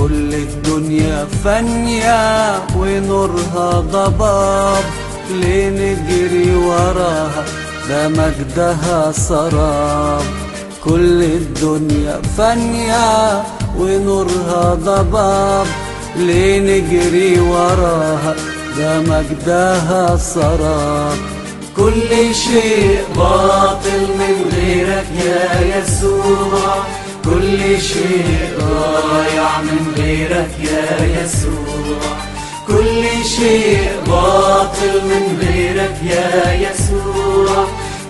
كل الدنيا فانية ونورها ضباب، ليه نجري وراها ده مجدها سراب. كل الدنيا فانية ونورها ضباب، ليه نجري وراها ده مجدها سراب. كل شيء باطل من غيرك يا يسوع، كل شيء ضايع من غيرك يا يسوع، كل شيء باطل من غيرك يا يسوع،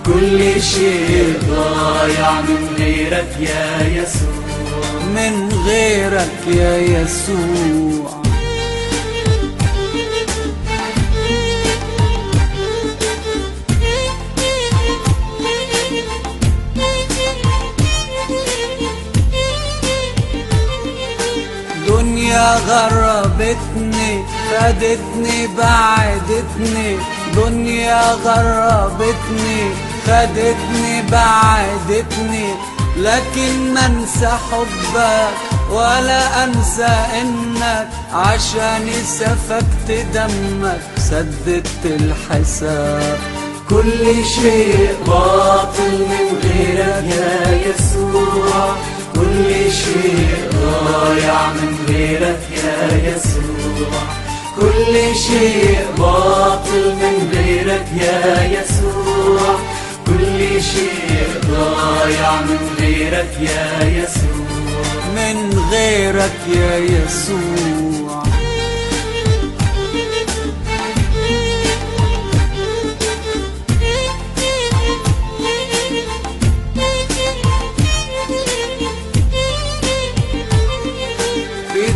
كل شيء ضايع من غيرك يا يسوع، من غيرك يا يسوع. دنيا غربتني خدتني بعدتني، دنيا غربتني خدتني بعدتني، لكن ما انسى حبك ولا انسى انك عشاني سفكت دمك سددت الحساب. كل شيء باطل من غيرك يا يسوع، كل شيء ضايع من غيرك يا يسوع، كل شيء باطل من غيرك يا يسوع، كل شيء ضايع من غيرك يا يسوع، من غيرك يا يسوع.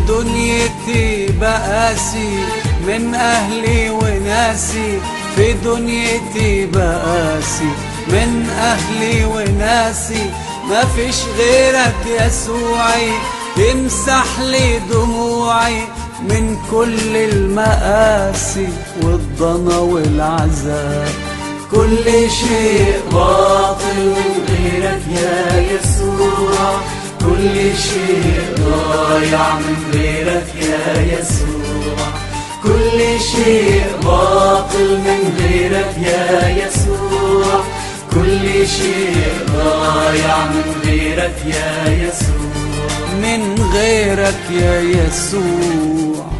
دنيتي بقاسي من أهلي وناسي، في دنيتي بقاسي من أهلي وناسي، ما فيش غيرك يسوعي تمسح لي دموعي من كل المآسي والضنا والعذاب. كل شيء باطل من غيرك يا يسوع، كل شيء ضايع من غيرك يا يسوع، كل شيء باطل من غيرك يا يسوع، كل شيء ضايع من غيرك يا يسوع، من غيرك يا يسوع.